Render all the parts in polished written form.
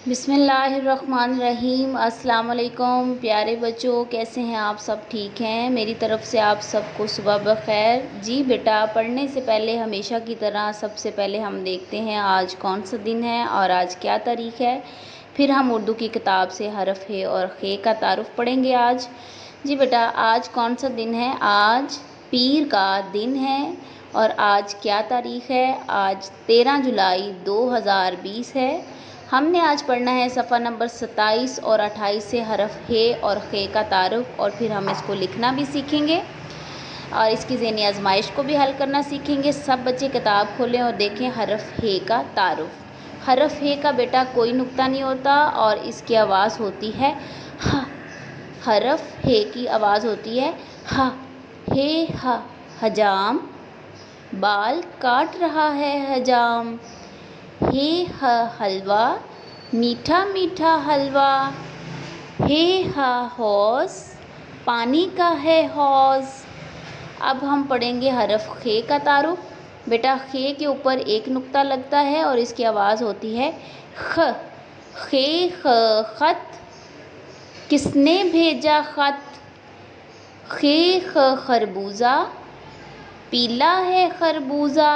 बिस्मिल्लाहिर्रहमानिर्रहीम। अस्सलाम वालेकुम प्यारे बच्चों, कैसे हैं आप? सब ठीक हैं? मेरी तरफ़ से आप सबको सुबह बखैर। जी बेटा, पढ़ने से पहले हमेशा की तरह सबसे पहले हम देखते हैं आज कौन सा दिन है और आज क्या तारीख़ है। फिर हम उर्दू की किताब से हरफ हे और खे का तारुफ़ पढ़ेंगे आज। जी बेटा, आज कौन सा दिन है? आज पीर का दिन है। और आज क्या तारीख़ है? आज 13 जुलाई 2020 है। हमने आज पढ़ना है सफ़ा नंबर 27 और 28 से हरफ हे और खे का तारुफ़, और फिर हम इसको लिखना भी सीखेंगे और इसकी ज़हनी आजमाइश को भी हल करना सीखेंगे। सब बच्चे किताब खोलें और देखें हरफ हे का तारुफ़। हरफ हे का बेटा कोई नुक्ता नहीं होता और इसकी आवाज़ होती है ह। हरफ हे की आवाज़ होती है ह। हे ह, हजाम, बाल काट रहा है हजाम। हे ह, हलवा, मीठा मीठा हलवा। हे ह, हौस, पानी का है हौस। अब हम पढ़ेंगे हरफ खे का तारुफ़। बेटा, खे के ऊपर एक नुक्ता लगता है और इसकी आवाज़ होती है ख। खे ख, खत, किसने भेजा खत। खे ख, खरबूजा, पीला है खरबूजा।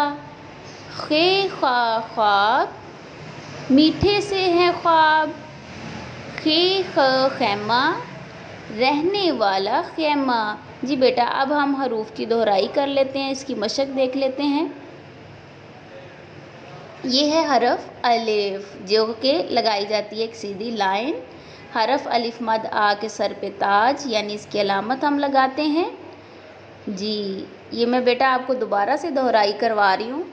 खे खा, ख्वाब, मीठे से है ख्वाब। खे ख, खैमा, रहने वाला खैमा। जी बेटा, अब हम हरूफ की दोहराई कर लेते हैं, इसकी मशक देख लेते हैं। ये है हरफ अलिफ, जो कि लगाई जाती है एक सीधी लाइन। हरफ अलिफ मद आ के सर पे ताज, यानी इसकी अलामत हम लगाते हैं। जी, ये मैं बेटा आपको दोबारा से दोहराई करवा रही हूँ।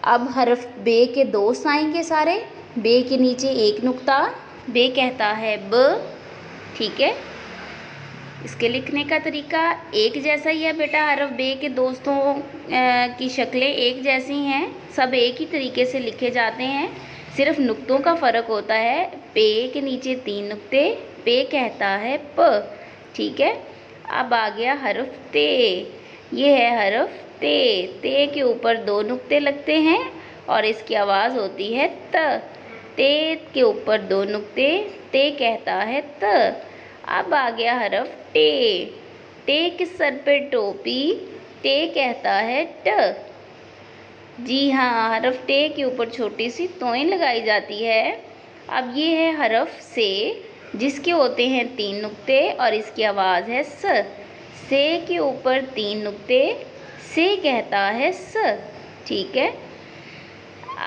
अब हरफ बे के दो आएंगे सारे। बे के नीचे एक नुक्ता, बे कहता है ब। ठीक है, इसके लिखने का तरीका एक जैसा ही है बेटा। हरफ बे के दोस्तों की शक्लें एक जैसी हैं, सब एक ही तरीके से लिखे जाते हैं, सिर्फ नुक्तों का फ़र्क होता है। पे के नीचे 3 नुक्ते, पे कहता है प। ठीक है, अब आ गया हरफ ते। ये है हरफ ते। ते के ऊपर 2 नुक्ते लगते हैं और इसकी आवाज़ होती है त। ते के ऊपर 2 नुक्ते, ते कहता है त। अब आ गया हरफ टे। टे के सर पे टोपी, टे कहता है ट। जी हाँ, हरफ टे के ऊपर छोटी सी तोएं लगाई जाती है। अब ये है हरफ से, जिसके होते हैं 3 नुक्ते और इसकी आवाज़ है स। से के ऊपर 3 नुक्ते, से कहता है स। ठीक है,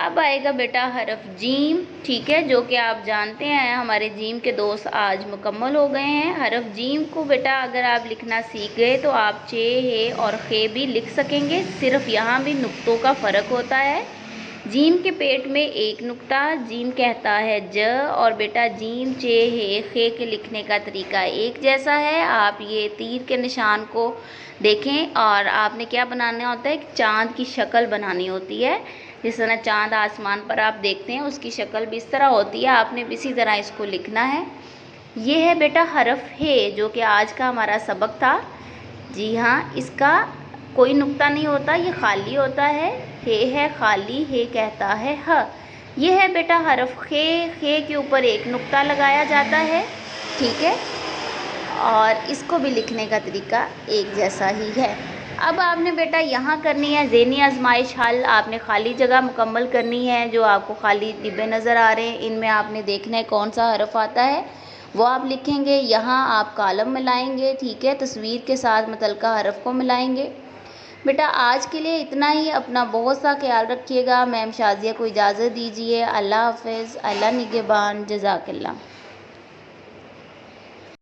अब आएगा बेटा हरफ जीम। ठीक है, जो कि आप जानते हैं हमारे जीम के दोस्त आज मुकम्मल हो गए हैं। हरफ जीम को बेटा अगर आप लिखना सीख गए तो आप चे, हे और खे भी लिख सकेंगे, सिर्फ यहाँ भी नुक्तों का फ़र्क होता है। जीम के पेट में एक नुक्ता, जीम कहता है ज। और बेटा जीम, चे, हे, खे के लिखने का तरीका एक जैसा है। आप ये तीर के निशान को देखें और आपने क्या बनाना होता है, एक चाँद की शक्ल बनानी होती है। जिस तरह चाँद आसमान पर आप देखते हैं, उसकी शक्ल भी इस तरह होती है, आपने भी इसी तरह इसको लिखना है। ये है बेटा हरफ हे, जो कि आज का हमारा सबक था। जी हाँ, इसका कोई नुक्ता नहीं होता, ये खाली होता है। हे है खाली, हे कहता है ह। ये है बेटा हरफ खे। खे के ऊपर एक नुक्ता लगाया जाता है। ठीक है, और इसको भी लिखने का तरीका एक जैसा ही है। अब आपने बेटा यहाँ करनी है ज़हनी आजमाइश हल। आपने खाली जगह मुकम्मल करनी है, जो आपको खाली डिब्बे नज़र आ रहे हैं, इनमें आपने देखना है कौन सा हरफ आता है, वो आप लिखेंगे। यहाँ आप कालम मिलाएंगे, ठीक है, तस्वीर के साथ मुतलका हरफ को मिलाएंगे। बेटा आज के लिए इतना ही। अपना बहुत सा ख्याल रखिएगा। मैम शाज़िया को इजाज़त दीजिए। अल्लाह हाफ़िज़, अल्लाह निगहबान, जज़ाकल्लाह।